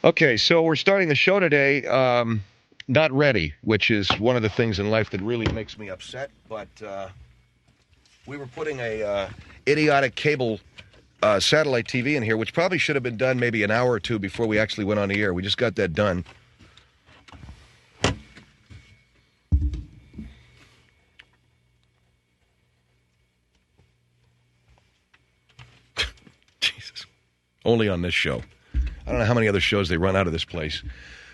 Okay, so we're starting the show today. Not ready, which is one of the things in life that really makes me upset. But we were putting a idiotic cable satellite TV in here, which probably should have been done maybe an hour or two before we actually went on the air. We just got that done. Jesus. Only on this show. I don't know how many other shows they run out of this place,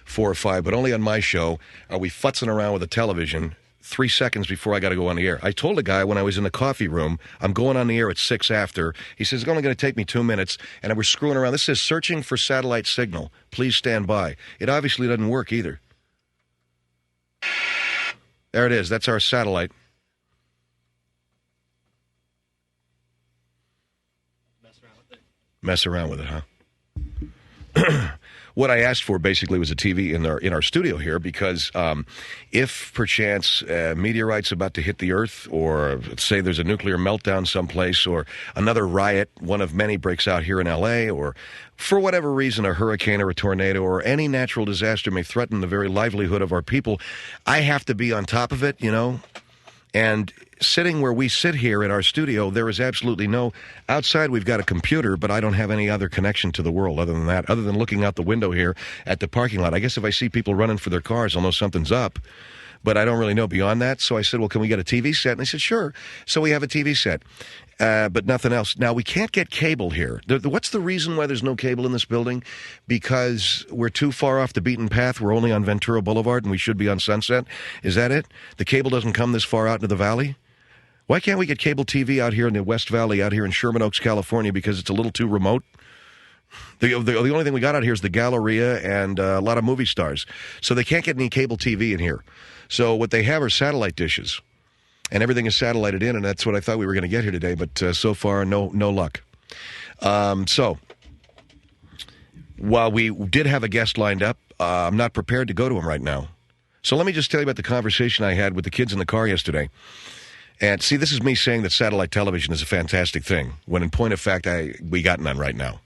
4 or 5, but only on my show are we futzing around with a television 3 seconds before I got to go on the air. I told a guy when I was in the coffee room, I'm going on the air at 6 after. He says, it's only going to take me 2 minutes, and we're screwing around. This says, searching for satellite signal. Please stand by. It obviously doesn't work either. There it is. That's our satellite. Mess around with it, huh? What I asked for basically was a TV in our studio here because if perchance meteorite's about to hit the Earth, or let's say there's a nuclear meltdown someplace, or another riot, one of many breaks out here in L.A., or for whatever reason a hurricane or a tornado or any natural disaster may threaten the very livelihood of our people, I have to be on top of it, you know. And sitting where we sit here in our studio, there is absolutely no... Outside, we've got a computer, but I don't have any other connection to the world other than that, other than looking out the window here at the parking lot. I guess if I see people running for their cars, I'll know something's up. But I don't really know beyond that. So I said, well, can we get a TV set? And they said, sure. So we have a TV set, but nothing else. Now, we can't get cable here. What's the reason why there's no cable in this building? Because we're too far off the beaten path. We're only on Ventura Boulevard, and we should be on Sunset. Is that it? The cable doesn't come this far out into the valley? Why can't we get cable TV out here in the West Valley, out here in Sherman Oaks, California, because it's a little too remote? The only thing we got out here is the Galleria and a lot of movie stars. So they can't get any cable TV in here. So what they have are satellite dishes. And everything is satellited in, and that's what I thought we were going to get here today. But so far, no luck. So while we did have a guest lined up, I'm not prepared to go to him right now. So let me just tell you about the conversation I had with the kids in the car yesterday. And see, this is me saying that satellite television is a fantastic thing, when in point of fact, we got none right now.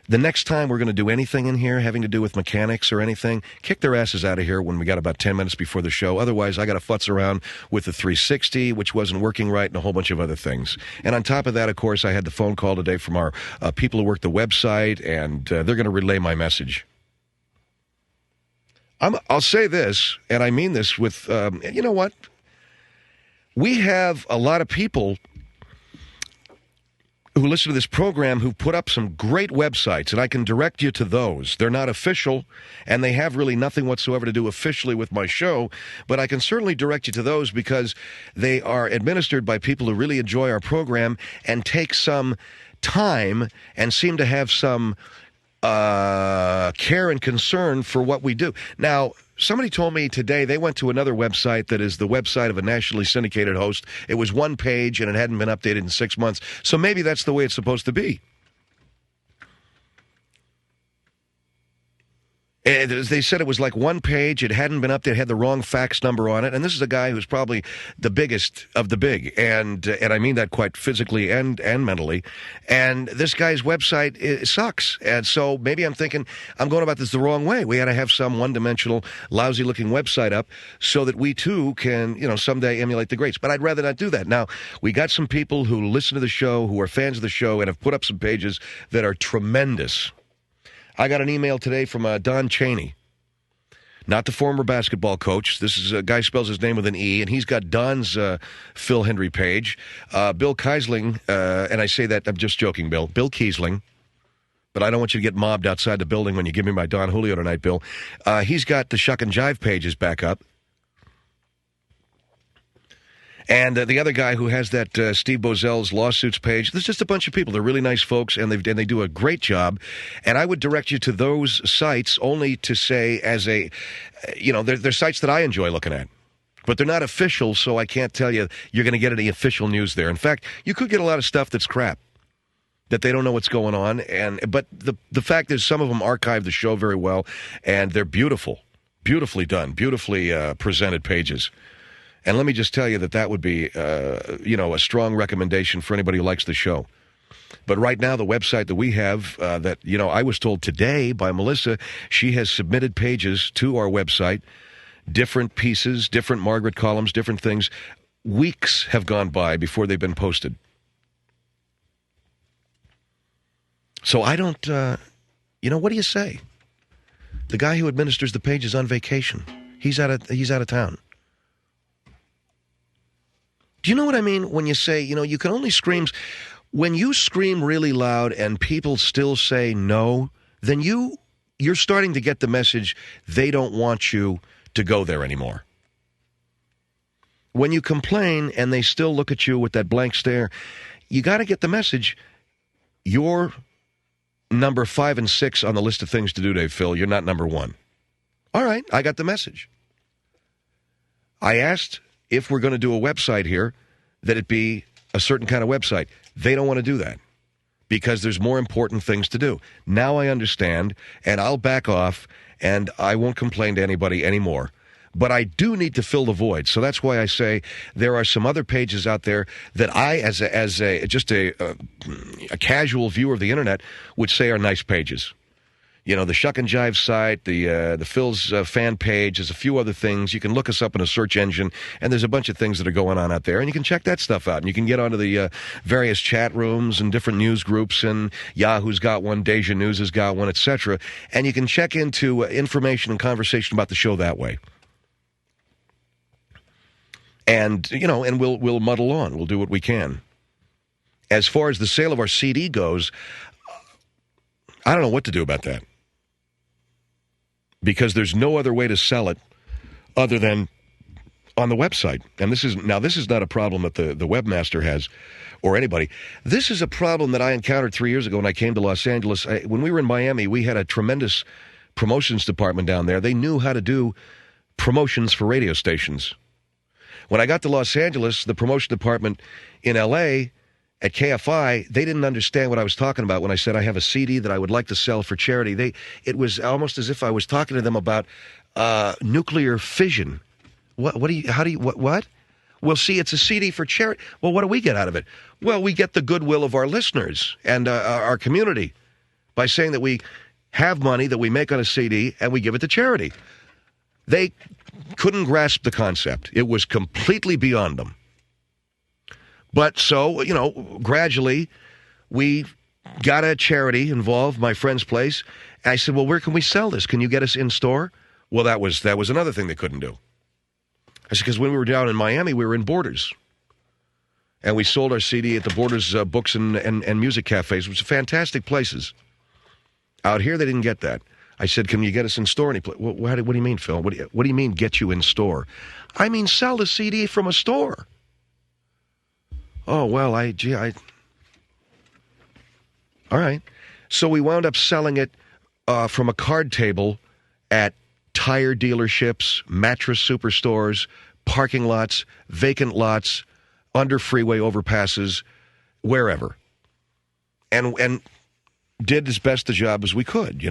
The next time we're going to do anything in here having to do with mechanics or anything, kick their asses out of here when we got about 10 minutes before the show. Otherwise, I got to futz around with the 360, which wasn't working right, and a whole bunch of other things. And on top of that, of course, I had the phone call today from our people who work the website, and they're going to relay my message. I'll say this, and I mean this with, you know what? We have a lot of people who listen to this program who put up some great websites, and I can direct you to those. They're not official, and they have really nothing whatsoever to do officially with my show, but I can certainly direct you to those because they are administered by people who really enjoy our program and take some time and seem to have some care and concern for what we do. Now, somebody told me today they went to another website that is the website of a nationally syndicated host. It was one page and it hadn't been updated in 6 months. So maybe that's the way it's supposed to be. And they said it was like one page. It hadn't been updated. It had the wrong fax number on it. And this is a guy who's probably the biggest of the big. And I mean that quite physically and mentally. And this guy's website sucks. And so maybe I'm thinking I'm going about this the wrong way. We got to have some one-dimensional, lousy-looking website up so that we, too, can, someday emulate the greats. But I'd rather not do that. Now, we got some people who listen to the show, who are fans of the show, and have put up some pages that are tremendous. I got an email today from Don Chaney, not the former basketball coach. This is a guy spells his name with an E, and he's got Don's Phil Hendrie page. Bill Kiesling, and I say that, I'm just joking, Bill Kiesling, but I don't want you to get mobbed outside the building when you give me my Don Julio tonight, Bill. He's got the Shuck and Jive pages back up. And the other guy who has that Steve Bozel's lawsuits page, there's just a bunch of people. They're really nice folks, and they do a great job. And I would direct you to those sites only to say as a, they're sites that I enjoy looking at. But they're not official, so I can't tell you you're going to get any official news there. In fact, you could get a lot of stuff that's crap, that they don't know what's going on. But the fact is some of them archive the show very well, and they're beautifully done, beautifully presented pages. And let me just tell you that would be, a strong recommendation for anybody who likes the show. But right now, the website that we have, that, I was told today by Melissa, she has submitted pages to our website, different pieces, different Margaret columns, different things. Weeks have gone by before they've been posted. So I don't, what do you say? The guy who administers the page is on vacation. He's out of town. Do you know what I mean when you say, you can only scream? When you scream really loud and people still say no, then you're starting to get the message they don't want you to go there anymore. When you complain and they still look at you with that blank stare, you got to get the message. You're number 5 and 6 on the list of things to do today, Phil. You're not number 1. All right, I got the message. I asked if we're going to do a website here, that it be a certain kind of website. They don't want to do that because there's more important things to do. Now I understand, and I'll back off, and I won't complain to anybody anymore. But I do need to fill the void. So that's why I say there are some other pages out there that I, as a casual viewer of the internet, would say are nice pages. The Shuck and Jive site, the Phil's fan page, there's a few other things. You can look us up in a search engine, and there's a bunch of things that are going on out there, and you can check that stuff out. And you can get onto the various chat rooms and different news groups, and Yahoo's got one, Deja News has got one, etc. And you can check into information and conversation about the show that way. And, and we'll muddle on. We'll do what we can. As far as the sale of our CD goes, I don't know what to do about that. Because there's no other way to sell it other than on the website. And this is not a problem that the webmaster has or anybody. This is a problem that I encountered 3 years ago when I came to Los Angeles. When we were in Miami, we had a tremendous promotions department down there. They knew how to do promotions for radio stations. When I got to Los Angeles, the promotion department in L.A., at KFI, they didn't understand what I was talking about when I said I have a CD that I would like to sell for charity. It was almost as if I was talking to them about nuclear fission. What? Well, see, it's a CD for charity. Well, what do we get out of it? Well, we get the goodwill of our listeners and our community by saying that we have money that we make on a CD and we give it to charity. They couldn't grasp the concept. It was completely beyond them. But so, gradually we got a charity involved, my friend's place. And I said, well, where can we sell this? Can you get us in store? Well, that was another thing they couldn't do. I said, because when we were down in Miami, we were in Borders. And we sold our CD at the Borders books and music cafes, which are fantastic places. Out here, they didn't get that. I said, can you get us in store? And he played, well, what do you mean, Phil? What do you mean get you in store? I mean, sell the CD from a store. Oh, well, all right. So we wound up selling it from a card table at tire dealerships, mattress superstores, parking lots, vacant lots, under freeway overpasses, wherever. And did as best a job as we could,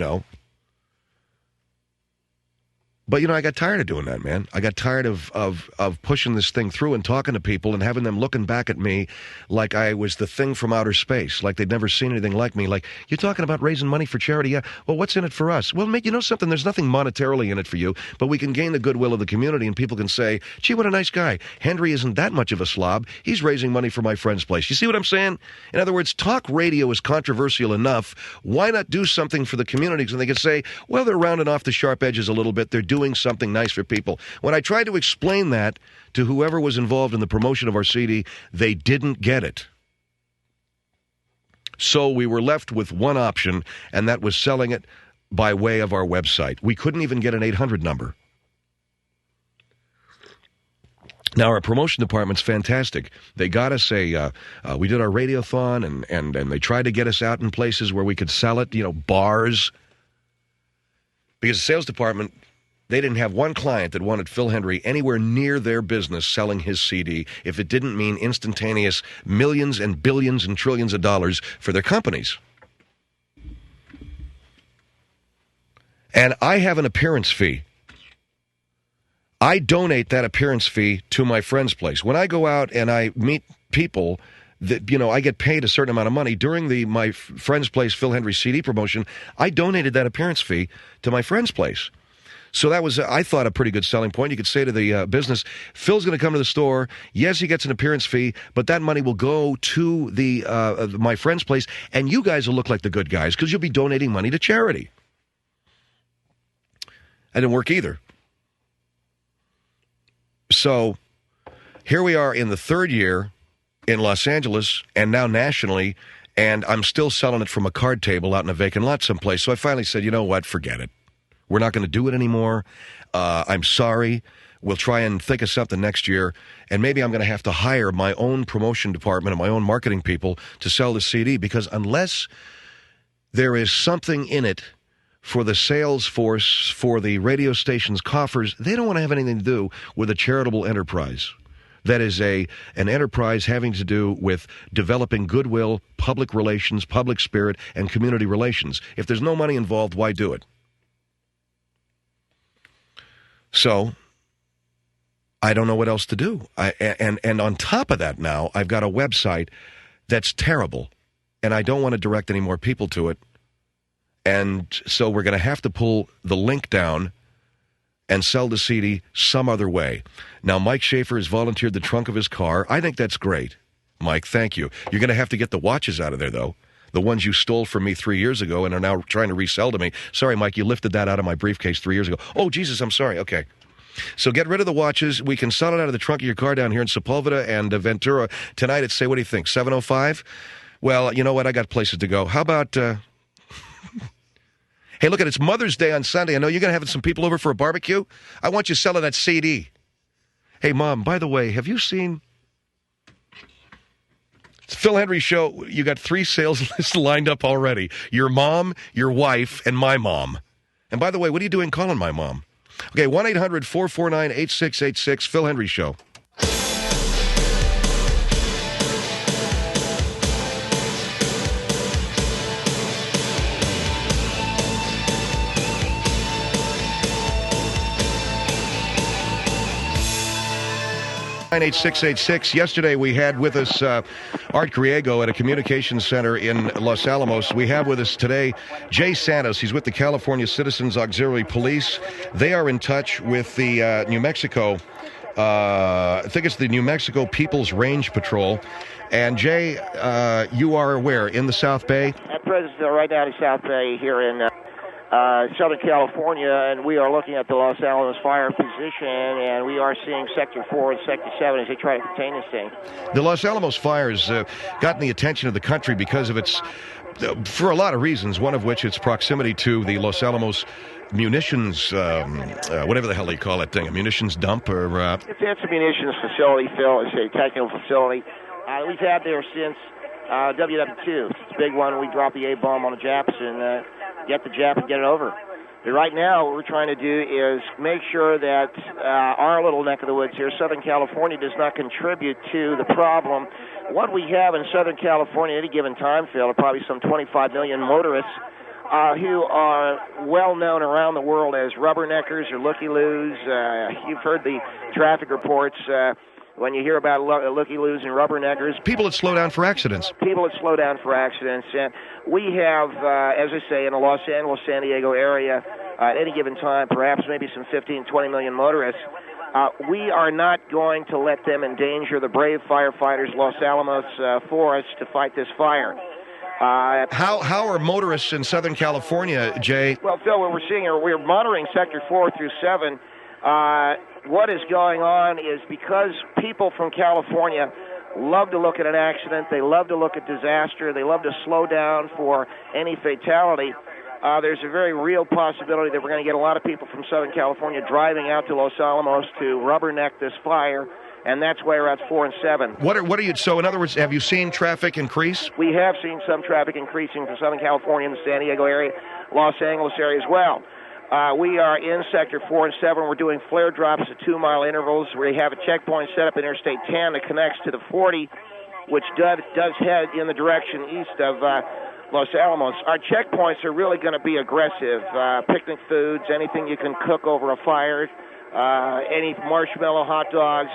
But, I got tired of doing that, man. I got tired of pushing this thing through and talking to people and having them looking back at me like I was the thing from outer space, like they'd never seen anything like me. Like, you're talking about raising money for charity? Yeah. Well, what's in it for us? Well, mate, you know something? There's nothing monetarily in it for you, but we can gain the goodwill of the community and people can say, gee, what a nice guy. Hendrie isn't that much of a slob. He's raising money for my friend's place. You see what I'm saying? In other words, talk radio is controversial enough. Why not do something for the communities? And they can say, well, they're rounding off the sharp edges a little bit. They're doing something nice for people. When I tried to explain that to whoever was involved in the promotion of our CD, they didn't get it. So we were left with one option, and that was selling it by way of our website. We couldn't even get an 800 number. Now, our promotion department's fantastic. They got us we did our radiothon, and they tried to get us out in places where we could sell it, bars. Because the sales department, they didn't have one client that wanted Phil Hendrie anywhere near their business selling his CD if it didn't mean instantaneous millions and billions and trillions of dollars for their companies. And I have an appearance fee. I donate that appearance fee to my friend's place. When I go out and I meet people that, I get paid a certain amount of money. During my friend's place, Phil Hendrie CD promotion, I donated that appearance fee to my friend's place. So that was, I thought, a pretty good selling point. You could say to the business, Phil's going to come to the store. Yes, he gets an appearance fee, but that money will go to my friend's place, and you guys will look like the good guys because you'll be donating money to charity. That didn't work either. So here we are in the third year in Los Angeles and now nationally, and I'm still selling it from a card table out in a vacant lot someplace. So I finally said, you know what, forget it. We're not going to do it anymore. I'm sorry. We'll try and think of something next year, and maybe I'm going to have to hire my own promotion department and my own marketing people to sell the CD, because unless there is something in it for the sales force, for the radio station's coffers, they don't want to have anything to do with a charitable enterprise. That is an enterprise having to do with developing goodwill, public relations, public spirit, and community relations. If there's no money involved, why do it? So I don't know what else to do. And on top of that now, I've got a website that's terrible, and I don't want to direct any more people to it. And so we're going to have to pull the link down and sell the CD some other way. Now, Mike Schaefer has volunteered the trunk of his car. I think that's great. Mike, thank you. You're going to have to get the watches out of there, though. The ones you stole from me 3 years ago and are now trying to resell to me. Sorry, Mike, you lifted that out of my briefcase 3 years ago. Oh, Jesus, I'm sorry. Okay. So get rid of the watches. We can sell it out of the trunk of your car down here in Sepulveda and Ventura tonight at, say, what do you think, 7:05? Well, you know what? I got places to go. How about... Hey, look, it's Mother's Day on Sunday. I know you're going to have some people over for a barbecue. I want you selling that CD. Hey, Mom, by the way, have you seen... It's Phil Hendrie Show. You got 3 sales lists lined up already. Your mom, your wife, and my mom. And by the way, what are you doing calling my mom? Okay, 1-800-449-8686, Phil Hendrie Show. 98686. Yesterday we had with us Art Griego at a communications center in Los Alamos. We have with us today Jay Santos. He's with the California Citizens Auxiliary Police. They are in touch with the New Mexico, I think it's the New Mexico People's Range Patrol. And Jay, you are where? In the South Bay? At present, right now in South Bay here in Southern California, and we are looking at the Los Alamos fire position, and we are seeing Sector 4 and Sector 7 as they try to contain this thing. The Los Alamos fire has gotten the attention of the country because of its, for a lot of reasons, one of which its proximity to the Los Alamos munitions, whatever the hell they call that thing, a munitions dump? Or It's a munitions facility, Phil. It's a technical facility. We've had there since WW2. It's a big one. We drop the A-bomb on the Japs and get the Jap and get it over. But right now, what we're trying to do is make sure that our little neck of the woods here, Southern California, does not contribute to the problem. What we have in Southern California at any given time, Phil, are probably some 25 million motorists who are well known around the world as Rubberneckers or Lookie-Loos. You've heard the traffic reports when you hear about Lookie-Loos and Rubberneckers. People that slow down for accidents. People that slow down for accidents. And we have, as I say, in the Los Angeles, San Diego area, at any given time, perhaps maybe some 15, 20 million motorists. We are not going to let them endanger the brave firefighters, Los Alamos forest, to fight this fire. How are motorists in Southern California, Jay? Well, Phil, what we're seeing here, we're monitoring Sector 4 through 7. What is going on is because people from California love to look at an accident, they love to look at disaster, they love to slow down for any fatality, there's a very real possibility that we're going to get a lot of people from Southern California driving out to Los Alamos to rubberneck this fire, and that's why we're at 4 and 7. What are you? So, in other words, have you seen traffic increase? We have seen some traffic increasing from Southern California in the San Diego area, Los Angeles area as well. We are in Sector 4 and 7. We're doing flare drops at 2-mile intervals. We have a checkpoint set up in Interstate 10 that connects to the 40, which does head in the direction east of Los Alamos. Our checkpoints are really going to be aggressive. Picnic foods, anything you can cook over a fire, any marshmallow hot dogs,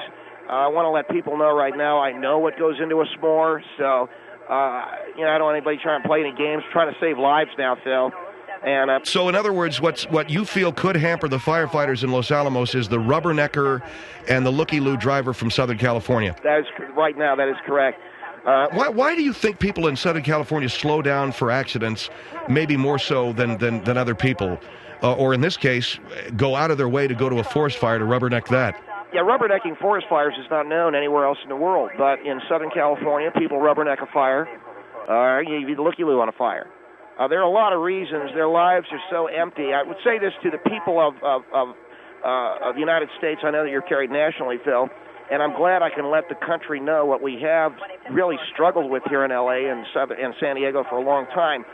I want to let people know right now I know what goes into a s'more, so, I don't want anybody trying to play any games, trying to save lives now, Phil. And so, in other words, what you feel could hamper the firefighters in Los Alamos is the Rubbernecker and the Lookie-Lou driver from Southern California. That is right now. That is correct. Why do you think people in Southern California slow down for accidents, maybe more so than other people, or in this case, go out of their way to go to a forest fire to rubberneck that? Yeah, rubbernecking forest fires is not known anywhere else in the world, but in Southern California, people rubberneck a fire. You Lookie-Lou on a fire. There are a lot of reasons. Their lives are so empty. I would say this to the people of the United States. I know that you're carried nationally, Phil, and I'm glad I can let the country know what we have really struggled with here in L.A. and San Diego for a long time.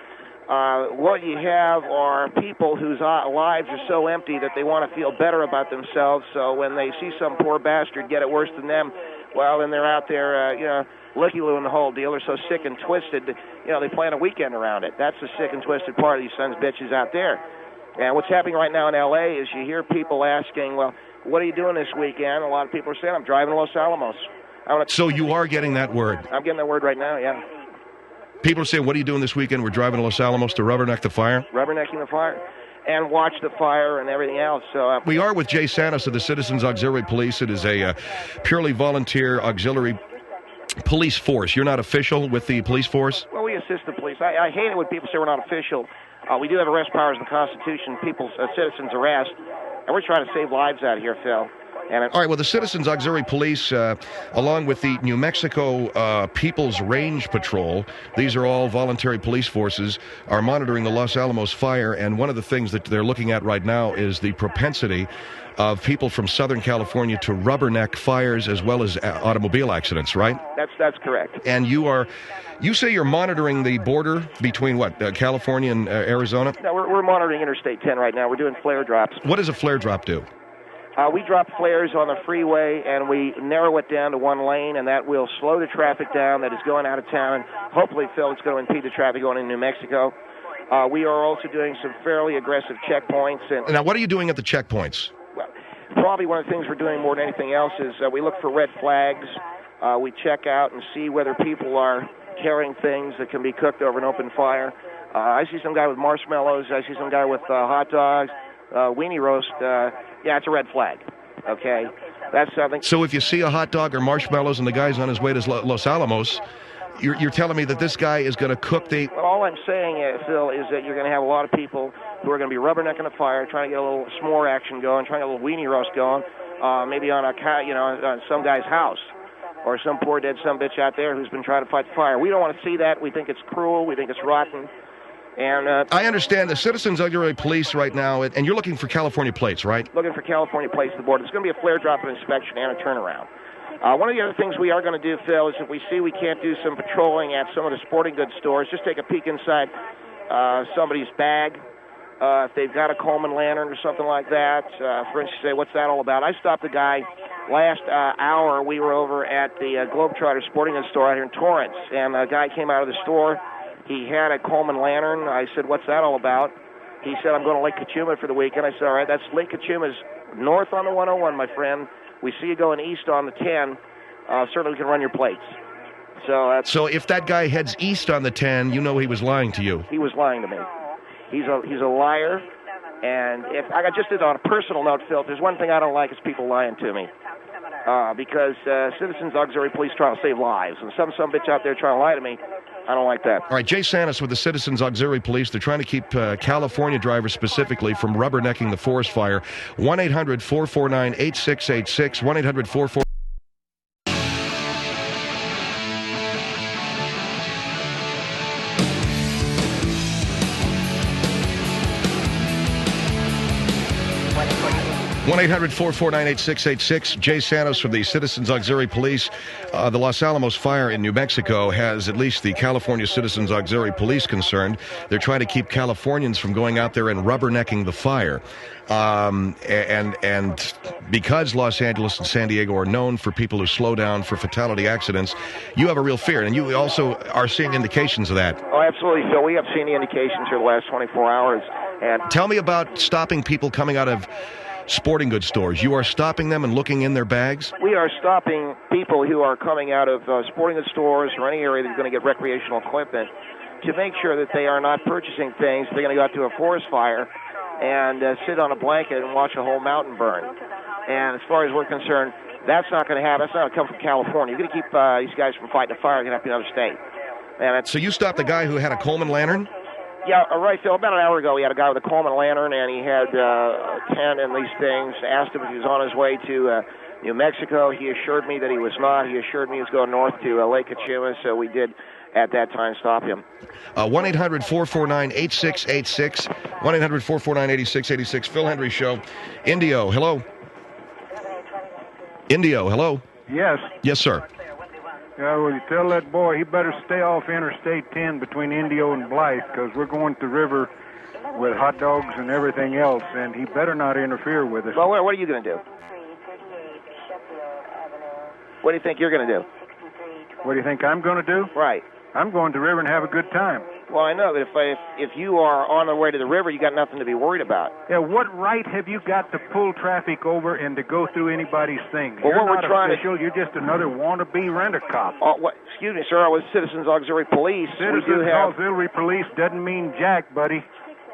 What you have are people whose lives are so empty that they want to feel better about themselves, so when they see some poor bastard get it worse than them, well, then they're out there, Lookie-Lou and the whole deal are so sick and twisted, they plan a weekend around it. That's the sick and twisted part of these sons of bitches out there. And what's happening right now in L.A. is you hear people asking, well, what are you doing this weekend? A lot of people are saying, I'm driving to Los Alamos. So you are getting that word? I'm getting that word right now, yeah. People are saying, what are you doing this weekend? We're driving to Los Alamos to rubberneck the fire? Rubbernecking the fire. And watch the fire and everything else. So we are with Jay Santos of the Citizens Auxiliary Police. It is a purely volunteer auxiliary police force. You're not official with the police force? Well, we assist the police. I hate it when people say we're not official. We do have arrest powers in the Constitution. Citizens arrest, and we're trying to save lives out here, Phil. All right, well, the Citizens Auxiliary Police, along with the New Mexico People's Range Patrol, these are all voluntary police forces, are monitoring the Los Alamos fire, and one of the things that they're looking at right now is the propensity of people from Southern California to rubberneck fires as well as automobile accidents, right? That's correct. And you say you're monitoring the border between California and Arizona? No, we're monitoring Interstate 10 right now. We're doing flare drops. What does a flare drop do? We drop flares on the freeway, and we narrow it down to one lane, and that will slow the traffic down that is going out of town. And hopefully, Phil, it's going to impede the traffic going into New Mexico. We are also doing some fairly aggressive checkpoints. Now, what are you doing at the checkpoints? Well, probably one of the things we're doing more than anything else is we look for red flags. We check out and see whether people are carrying things that can be cooked over an open fire. I see some guy with marshmallows. I see some guy with hot dogs, weenie roast. Yeah, it's a red flag, okay? That's something. So if you see a hot dog or marshmallows and the guy's on his way to Los Alamos, you're telling me that this guy is going to cook the... Well, all I'm saying, Phil, is that you're going to have a lot of people who are going to be rubbernecking a fire, trying to get a little s'more action going, trying to get a little weenie roast going, maybe on on some guy's house, or some poor dead sumbitch out there who's been trying to fight the fire. We don't want to see that. We think it's cruel. We think it's rotten. And I understand the Citizens Auxiliary Police right now, and you're looking for California plates, right? Looking for California plates at the border. It's going to be a flare drop, an inspection, and a turnaround. One of the other things we are going to do, Phil, is if we see we can't do some patrolling at some of the sporting goods stores, just take a peek inside somebody's bag. If they've got a Coleman lantern or something like that, for instance, say, what's that all about? I stopped a guy last hour. We were over at the Globetrotter sporting goods store out here in Torrance, and a guy came out of the store. He had a Coleman lantern. I said, what's that all about? He said, I'm going to Lake Cachuma for the weekend. I said, all right, that's Lake Cachuma's north on the 101, my friend. We see you going east on the 10. Certainly we can run your plates. So if that guy heads east on the 10, you know he was lying to you. He was lying to me. He's a liar. And if I just did on a personal note, Phil, if there's one thing I don't like is people lying to me. Because Citizens Auxiliary Police trying to save lives. And some bitch out there trying to lie to me, I don't like that. All right, Jay Santos with the Citizens Auxiliary Police. They're trying to keep California drivers specifically from rubbernecking the forest fire. 1-800-449-8686. 1-800-449. 1-800-449-8686. Jay Santos from the Citizens Auxiliary Police. The Los Alamos fire in New Mexico has at least the California Citizens Auxiliary Police concerned. They're trying to keep Californians from going out there and rubbernecking the fire. And because Los Angeles and San Diego are known for people who slow down for fatality accidents, you have a real fear. And you also are seeing indications of that. Oh, absolutely, Phil. We have seen the indications for the last 24 hours. And tell me about stopping people coming out of sporting goods stores. You are stopping them and looking in their bags? We are stopping people who are coming out of sporting goods stores or any area that's going to get recreational equipment to make sure that they are not purchasing things. They're going to go out to a forest fire and sit on a blanket and watch a whole mountain burn. And as far as we're concerned, that's not going to happen. That's not going to come from California. You're going to keep these guys from fighting a fire. They're going to have to be another state. And so you stopped the guy who had a Coleman lantern? Yeah, right, Phil. About an hour ago, we had a guy with a Coleman lantern, and he had a tent and these things. Asked him if he was on his way to New Mexico. He assured me that he was not. He assured me he was going north to Lake Kachuma, so we did at that time stop him. 1-800-449-8686. 1-800-449-8686. Phil Hendrie Show. Indio, hello. Indio, hello. Yes. Yes, sir. Yeah, well, you tell that boy he better stay off Interstate 10 between Indio and Blythe, because we're going to the river with hot dogs and everything else, and he better not interfere with us. Well, what are you going to do? What do you think you're going to do? What do you think I'm going to do? Right. I'm going to the river and have a good time. Well, I know that if you are on the way to the river, you got nothing to be worried about. Yeah, what right have you got to pull traffic over and to go through anybody's things? Well, you're what we're not trying official. You're just another wannabe rent-a-cop. Excuse me, sir. I was Citizens Auxiliary Police. Citizens Auxiliary Police doesn't mean jack, buddy.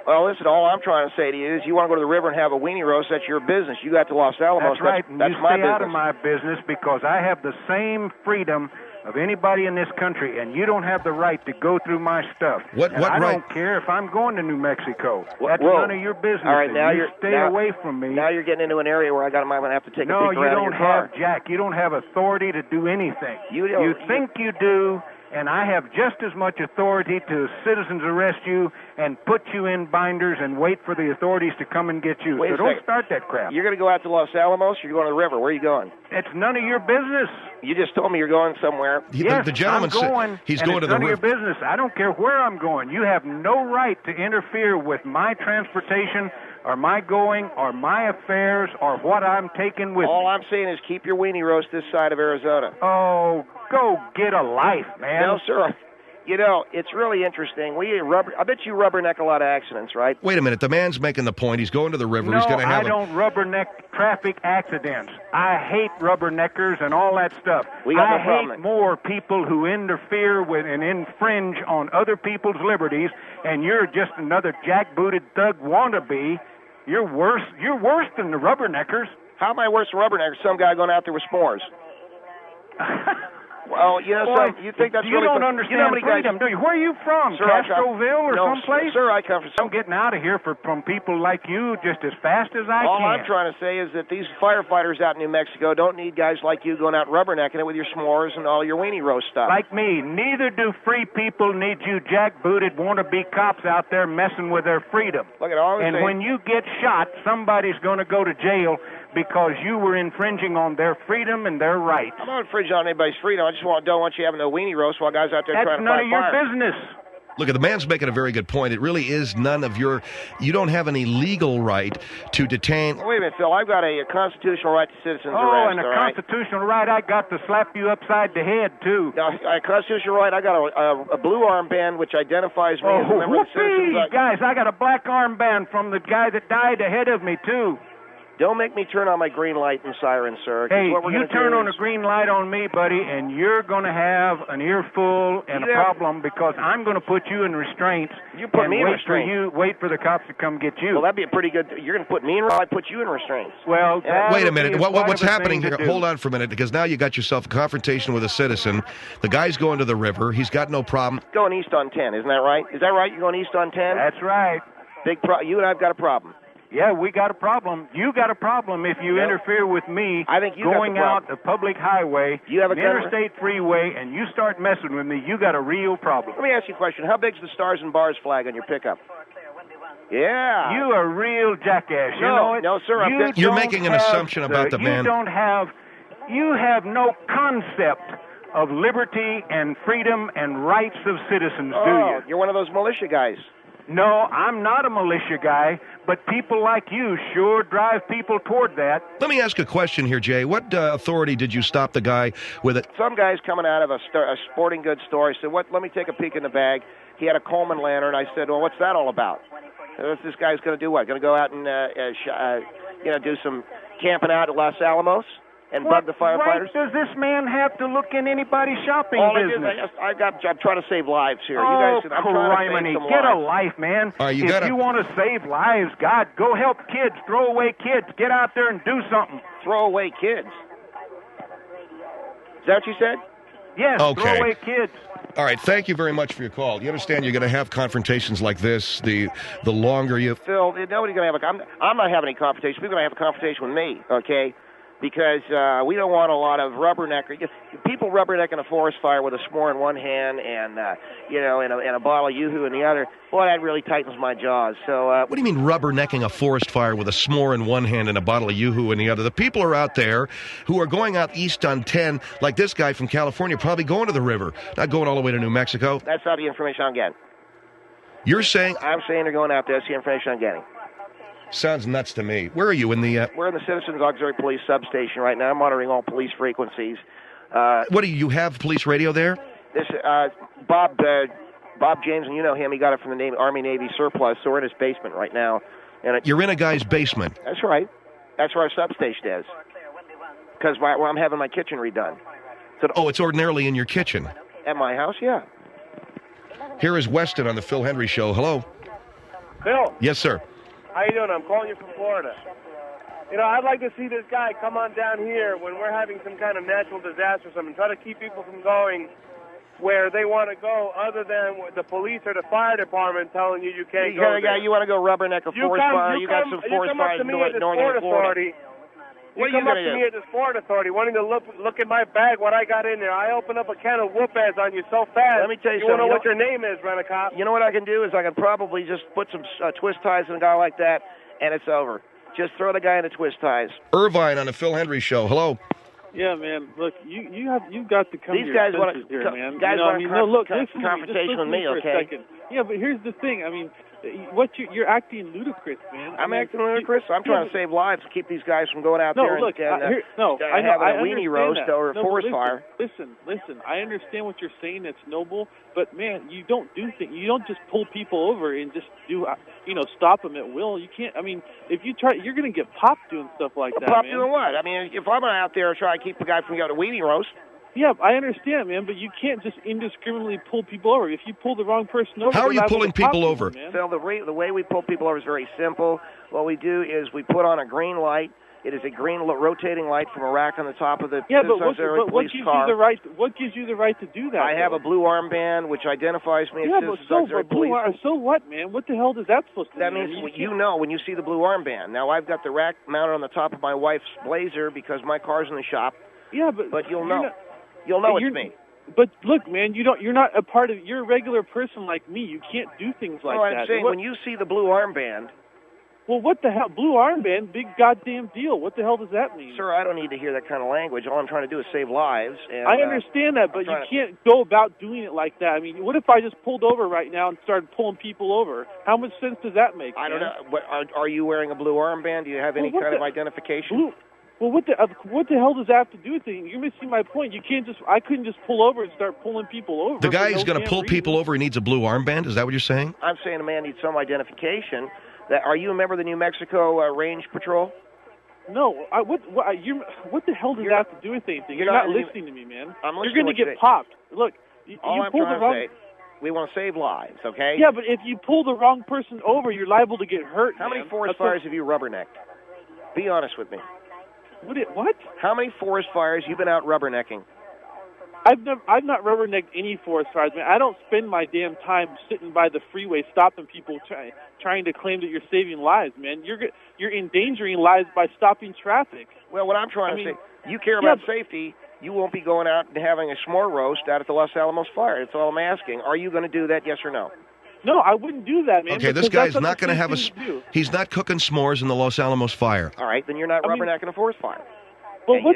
Well, listen, all I'm trying to say to you is you want to go to the river and have a weenie roast, that's your business. You got to Los Alamos. That's right. That's you my stay business. out of my business, because I have the same freedom of anybody in this country, and you don't have the right to go through my stuff. I don't care if I'm going to New Mexico. That's none of your business. All right, now stay away from me. Now you're getting into an area where I might have to take a peek around your car. No, you don't have, Jack. You don't have authority to do anything. You think you do, and I have just as much authority to citizens arrest you and put you in binders and wait for the authorities to come and get you. So don't start that crap. You're going to go out to Los Alamos, or you're going to the river? Where are you going? It's none of your business. You just told me you're going somewhere. Yes, the gentleman I'm going, he's going to the river. It's none of your business. I don't care where I'm going. You have no right to interfere with my transportation or my going or my affairs or what I'm taking with me. All I'm saying is keep your weenie roast this side of Arizona. Oh, go get a life, man. No, sir. You know, it's really interesting. I bet you rubberneck a lot of accidents, right? Wait a minute. The man's making the point. He's going to the river. He's going to have I don't rubberneck traffic accidents. I hate rubberneckers and all that stuff. I hate more people who interfere with and infringe on other people's liberties, and you're just another jackbooted thug wannabe. You're worse than the rubberneckers. How am I worse than rubberneckers? Some guy going out there with s'mores. Well, you know, you think that's you really... don't understand freedom, do you? Where are you from? Sir, Castroville or someplace? Sir, I come from... I'm getting out of here from people like you just as fast as I can. All I'm trying to say is that these firefighters out in New Mexico don't need guys like you going out rubbernecking it with your s'mores and all your weenie roast stuff. Like me. Neither do free people need you jackbooted wannabe cops out there messing with their freedom. Look at all I'm saying. And when you get shot, somebody's going to go to jail because you were infringing on their freedom and their rights. I'm not infringing on anybody's freedom. I just don't want you having a weenie roast while guys out there trying to fight fire. That's none of your business. Look, the man's making a very good point. It really is none of your... You don't have any legal right to detain... Wait a minute, Phil. I've got a constitutional right to citizen's arrest. Oh, and a constitutional right I got to slap you upside the head, too. No, a constitutional right. I got a blue armband which identifies me as a member of the citizens... Guys, I got a black armband from the guy that died ahead of me, too. Don't make me turn on my green light and siren, sir. Hey, you turn on a green light on me, buddy, and you're going to have an earful and a problem because I'm going to put you in restraints. You put me in restraints. Wait for the cops to come get you. Well, that'd be a pretty good... You're going to put me in restraints? I put you in restraints. Well, wait a minute. What's happening here? Hold on for a minute, because now you got yourself a confrontation with a citizen. The guy's going to the river. He's got no problem. Going east on 10, isn't that right? Is that right? You're going east on 10? That's right. You and I've got a problem. Yeah, we got a problem. You got a problem if you interfere with me going out a public highway, an interstate freeway, and you start messing with me. You got a real problem. Let me ask you a question. How big's the Stars and Bars flag on your pickup? Yeah. You a real jackass. You know it? No, sir. You're making an assumption about the man. You have no concept of liberty and freedom and rights of citizens, do you? You're one of those militia guys. No, I'm not a militia guy, but people like you sure drive people toward that. Let me ask a question here, Jay. What authority did you stop the guy with it? Some guy's coming out of a sporting goods store. He said, let me take a peek in the bag. He had a Coleman lantern. I said, well, what's that all about? This guy's going to do what? Going to go out and do some camping out at Los Alamos and bug the firefighters. What does this man have to look in anybody's shopping business? I'm trying to save lives here. Oh, you guys, I'm trying to save some get lives. a life, man. If you want to save lives, God, go help kids, throw away kids. Get out there and do something. Throw away kids. Is that what you said? Yes, okay. Throw away kids. All right, thank you very much for your call. You understand you're going to have confrontations like this. The longer you... Phil, nobody's going to have I'm not having any confrontation. People are going to have a confrontation with me, okay? Because we don't want a lot of rubbernecker. People rubbernecking a forest fire with a s'more in one hand and and a bottle of Yoo-Hoo in the other. Boy, that really tightens my jaws. So what do you mean rubbernecking a forest fire with a s'more in one hand and a bottle of Yoo-Hoo in the other? The people are out there who are going out east on 10, like this guy from California, probably going to the river, not going all the way to New Mexico. That's not the information I'm getting. You're saying? I'm saying they're going out there. That's the information I'm getting. Sounds nuts to me. Where are you in the... We're in the Citizens Auxiliary Police substation right now. I'm monitoring all police frequencies. What do you have police radio there? This Bob James, and you know him. He got it from the Army Navy surplus. So we're in his basement right now. And you're in a guy's basement. That's right. That's where our substation is. Because I'm having my kitchen redone. So it's ordinarily in your kitchen. At my house, yeah. Here is Weston on the Phil Hendrie Show. Hello. Phil. Yes, sir. How you doing? I'm calling you from Florida. I'd like to see this guy come on down here when we're having some kind of natural disaster or something. Try to keep people from going where they want to go other than the police or the fire department telling you can't go there. You want to go rubberneck a forest fire? You got some forest fires in northern Florida. You come up to me at the Sport Authority wanting to look at my bag, what I got in there. I open up a can of whoop-ass on you so fast. Let me tell you something. You want to know what your name is, Rent-A-Cop? You know what I can do is I can probably just put some twist ties on a guy like that, and it's over. Just throw the guy in the twist ties. Irvine on the Phil Hendrie Show. Hello. Yeah, man. Look, you've got to come These to guys your senses here, man. Guys want confrontation with me, okay? Yeah, but here's the thing. I mean, you're acting ludicrous, man. I'm acting ludicrous. I'm trying to save lives, to keep these guys from going out there and having a weenie roast or a forest fire. Listen. I understand what you're saying. It's noble, but man, you don't do things. You don't just pull people over and just stop them at will. You can't. I mean, if you try, you're going to get popped doing stuff like that. Popped man. doing what? I mean, if I'm out there trying to keep the guy from getting a weenie roast. Yeah, I understand, man, but you can't just indiscriminately pull people over. If you pull the wrong person over... How are you pulling people over? Phil, the way we pull people over is very simple. What we do is we put on a green light. It is a green rotating light from a rack on the top of the police car. What gives you the right to do that? I have a blue armband which identifies me as police. So what, man? What the hell does that supposed to mean? That means when you see the blue armband. Now, I've got the rack mounted on the top of my wife's Blazer because my car's in the shop. Yeah, but you'll know. You'll know it's me. But look, man, you're not a part of. You're a regular person like me. You can't do things like that. I'm saying when you see the blue armband. Well, what the hell? Blue armband, big goddamn deal. What the hell does that mean? Sir, I don't need to hear that kind of language. All I'm trying to do is save lives. And, I understand that, but you can't go about doing it like that. I mean, what if I just pulled over right now and started pulling people over? How much sense does that make? I don't know. Are you wearing a blue armband? Do you have any kind of identification? Well, what the hell does that have to do with it? You're missing my point. I couldn't just pull over and start pulling people over. The guy who's going to pull people over, he needs a blue armband? Is that what you're saying? I'm saying a man needs some identification. Are you a member of the New Mexico Range Patrol? No. What the hell does that have to do with anything? You're not listening to me, man. You're going to get popped. Look, all I'm trying to say, we want to save lives, okay? Yeah, but if you pull the wrong person over, you're liable to get hurt. How many forest fires have you rubbernecked? Be honest with me. What? How many forest fires you been out rubbernecking? I've not rubbernecked any forest fires, man. I don't spend my damn time sitting by the freeway stopping people trying to claim that you're saving lives, man. You're endangering lives by stopping traffic. Well, what I'm trying to say, you care about safety. You won't be going out and having a s'more roast out at the Los Alamos fire. That's all I'm asking. Are you going to do that, yes or no? No, I wouldn't do that, man. Okay, this guy's not going to have he's not cooking s'mores in the Los Alamos fire. All right, then you're not rubbernecking a forest fire. Well, you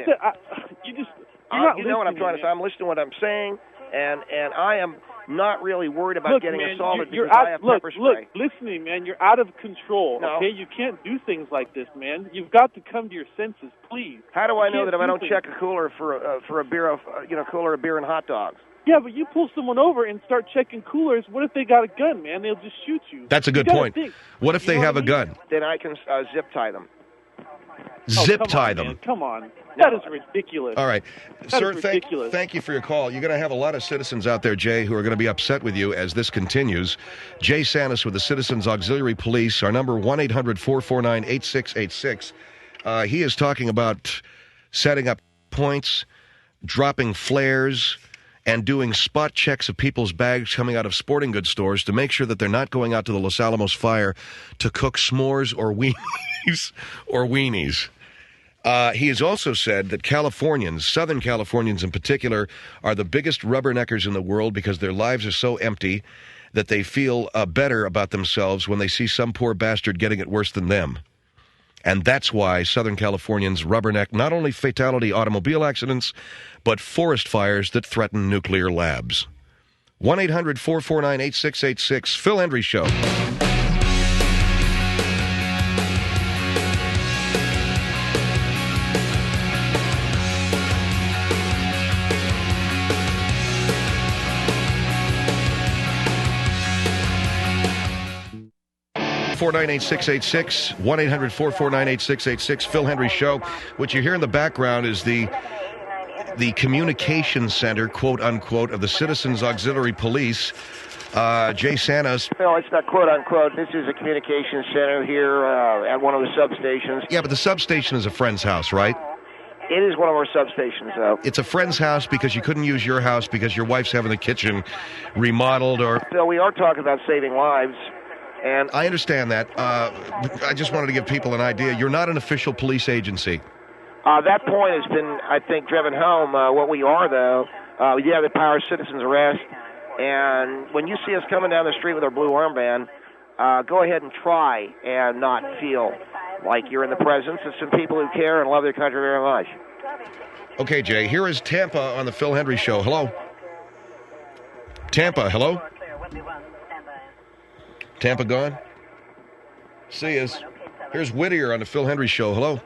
know what I'm trying to say. I'm listening to what I'm saying, and I am not really worried about getting assaulted because I have pepper spray. Look, listen to me, man. You're out of control, okay? You can't do things like this, man. You've got to come to your senses, please. How do I know that if I don't check a cooler for a beer, cooler of beer and hot dogs? Yeah, but you pull someone over and start checking coolers. What if they got a gun, man? They'll just shoot you. That's a good point. What if they have a gun? Then I can zip tie them. Zip tie them. Man. Come on. That is ridiculous. All right. Sir, ridiculous. Thank you for your call. You're going to have a lot of citizens out there, Jay, who are going to be upset with you as this continues. Jay Santos with the Citizens Auxiliary Police. Our number, 1-800-449-8686. He is talking about setting up points, dropping flares, and doing spot checks of people's bags coming out of sporting goods stores to make sure that they're not going out to the Los Alamos fire to cook s'mores or weenies. He has also said that Californians, Southern Californians in particular, are the biggest rubberneckers in the world because their lives are so empty that they feel better about themselves when they see some poor bastard getting it worse than them. And that's why Southern Californians rubberneck not only fatality automobile accidents, but forest fires that threaten nuclear labs. 1-800-449-8686, Phil Hendrie Show. (498-686), 1-800-449-8686, Phil Hendrie Show. What you hear in the background is the communication center, quote unquote, of the Citizens Auxiliary Police. Jay Santos. Phil, it's not quote unquote. This is a communication center here at one of the substations. Yeah, but the substation is a friend's house, right? It is one of our substations, though. It's a friend's house because you couldn't use your house because your wife's having the kitchen remodeled, or... Phil, we are talking about saving lives. And I understand that. I just wanted to give people an idea. You're not an official police agency. That point has been, I think, driven home. What we are, though, we do have the power of citizens arrest. And when you see us coming down the street with our blue armband, go ahead and try and not feel like you're in the presence of some people who care and love their country very much. Okay, Jay, here is Tampa on the Phil Hendrie Show. Hello? Tampa, hello? Tampa gone? See us. Here's Whittier on the Phil Hendrie Show. Hello?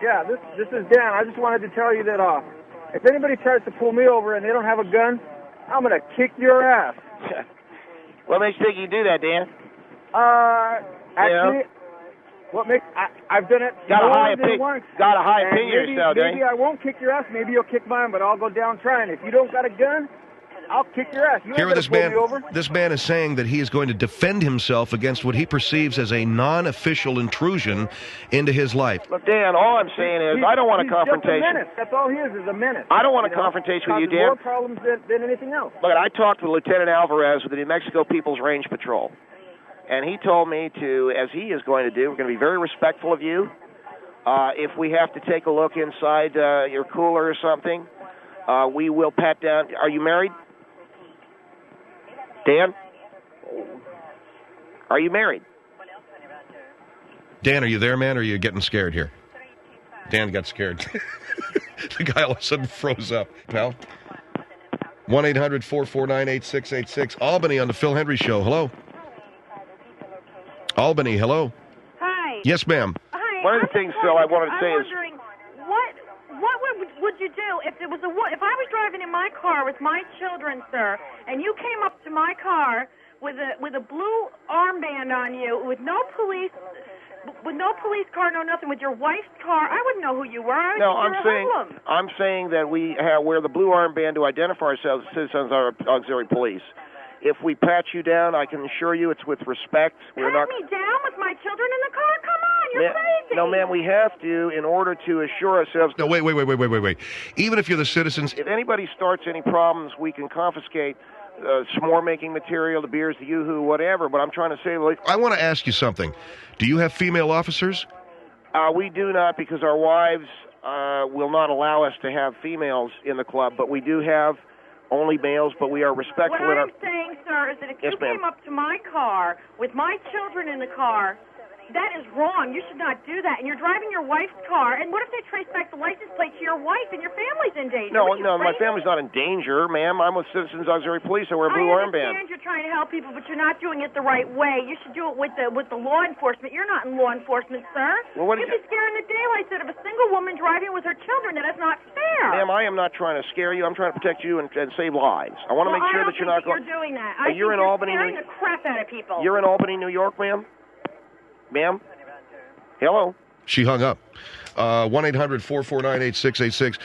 Yeah, this is Dan. I just wanted to tell you that if anybody tries to pull me over and they don't have a gun, I'm going to kick your ass. What makes you think you do that, Dan? Actually, what makes I've done it. Got a high opinion yourself, Dan. Maybe I won't kick your ass. Maybe you'll kick mine, but I'll go down trying. If you don't got a gun, I'll kick your ass. You Here ain't this pull man. me over. This man is saying that he is going to defend himself against what he perceives as a non-official intrusion into his life. Look, Dan, all I'm saying is I don't want a confrontation. Just a menace. That's all he is a menace. I don't want a confrontation with you, Dan. More problems than anything else. Look, I talked with Lieutenant Alvarez with the New Mexico People's Range Patrol, and he told me to, as he is going to do, we're going to be very respectful of you. If we have to take a look inside your cooler or something, we will pat down. Are you married? Dan? Are you married? Dan, are you there, man, or are you getting scared here? Dan got scared. The guy all of a sudden froze up. Pal? 1-800-449-8686. Albany on the Phil Hendrie Show. Hello? Albany, hello? Hi. Yes, ma'am. Hi. One of the things, Phil, I wanted to say is... What would you do if I was driving in my car with my children, sir, and you came up to my car with a blue armband on you, with no police car, no nothing, with your wife's car? I wouldn't know who you were. No, I'm saying that we wear the blue armband to identify ourselves as Citizens Auxiliary Police. If we pat you down, I can assure you it's with respect. Pat me down with my children in the car? Come on, you're crazy. No, ma'am, we have to in order to assure ourselves. No, wait. Even if you're the citizens... If anybody starts any problems, we can confiscate s'more-making material, the beers, the yoo-hoo, whatever, but I'm trying to say... I want to ask you something. Do you have female officers? We do not, because our wives will not allow us to have females in the club, but we do have only males, but we are respectful. What I'm saying, sir, is that if you came up to my car with my children in the car, that is wrong. You should not do that. And you're driving your wife's car, and what if they trace back the license plate to your wife and your family's in danger? No, my family's not in danger, ma'am. I'm with Citizens Auxiliary Police. I wear a blue armband. I understand you're trying to help people, but you're not doing it the right way. You should do it with the law enforcement. You're not in law enforcement, sir. Well, You'd be scaring the daylights out of a single woman driving with her children. That is not fair. Ma'am, I am not trying to scare you. I'm trying to protect you and save lives. I want to make sure that you're not going. You're doing that. You're in Albany. Scaring the crap out of people. You're in Albany, New York, ma'am. Ma'am. Hello. She hung up. 1-800-449-8686.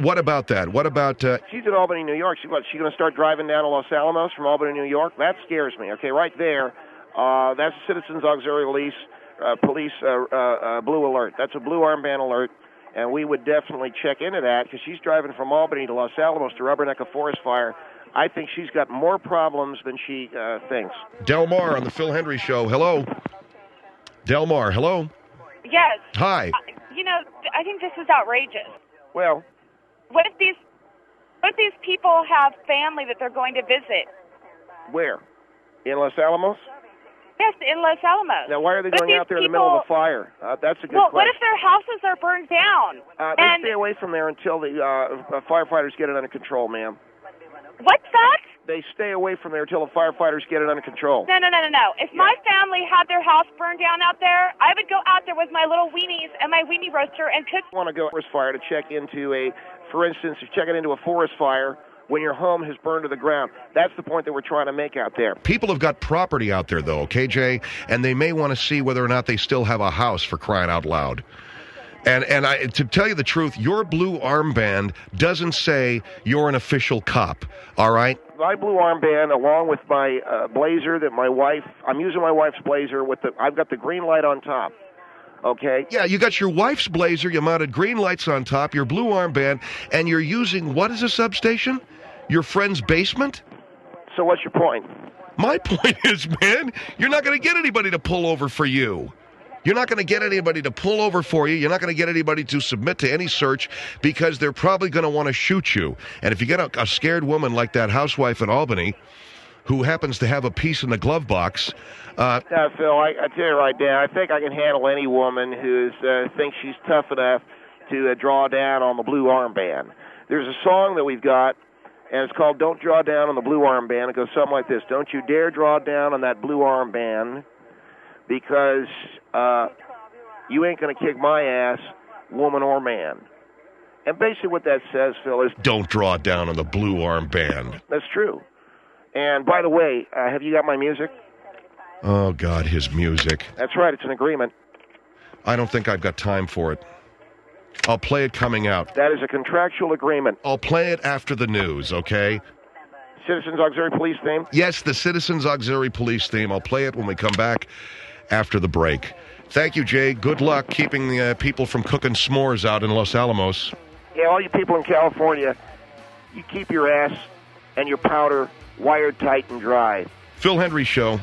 What about that? What about... She's in Albany, New York. She's going to start driving down to Los Alamos from Albany, New York? That scares me. Okay, right there. That's a Citizens Auxiliary Police blue alert. That's a blue armband alert, and we would definitely check into that because she's driving from Albany to Los Alamos to Rubbernecker forest fire. I think she's got more problems than she thinks. Delmar on the Phil Hendrie Show. Hello. Delmar, hello. Yes. Hi. I think this is outrageous. Well, what if these people have family that they're going to visit? Where? In Los Alamos? Yes, in Los Alamos. Now, why are they going out there in the middle of a fire? That's a good question. What if their houses are burned down? They stay away from there until the firefighters get it under control, ma'am. What's that? They stay away from there until the firefighters get it under control. No. If my family had their house burned down out there, I would go out there with my little weenies and my weenie roaster and cook. I want to go to a forest fire to check into for instance, checking into a forest fire when your home has burned to the ground. That's the point that we're trying to make out there. People have got property out there, though, okay, Jay? And they may want to see whether or not they still have a house, for crying out loud. And to tell you the truth, your blue armband doesn't say you're an official cop, all right? My blue armband, along with my blazer that I'm using my wife's blazer I've got the green light on top, okay? Yeah, you got your wife's blazer, you mounted green lights on top, your blue armband, and you're using, what is a substation? Your friend's basement? So what's your point? My point is, man, you're not going to get anybody to pull over for you. You're not going to get anybody to pull over for you. You're not going to get anybody to submit to any search because they're probably going to want to shoot you. And if you get a scared woman like that housewife in Albany who happens to have a piece in the glove box... Phil, I tell you right now, I think I can handle any woman who thinks she's tough enough to draw down on the blue armband. There's a song that we've got, and it's called Don't Draw Down on the Blue Armband. It goes something like this. Don't you dare draw down on that blue armband, because you ain't going to kick my ass, woman or man. And basically what that says, Phil, is... Don't draw down on the blue armband. That's true. And by the way, have you got my music? Oh, God, his music. That's right, it's an agreement. I don't think I've got time for it. I'll play it coming out. That is a contractual agreement. I'll play it after the news, okay? Citizens Auxiliary Police theme? Yes, the Citizens Auxiliary Police theme. I'll play it when we come back after the break. Thank you, Jay. Good luck keeping the people from cooking s'mores out in Los Alamos. Yeah, all you people in California, you keep your ass and your powder wired tight and dry. Phil Hendrie Show.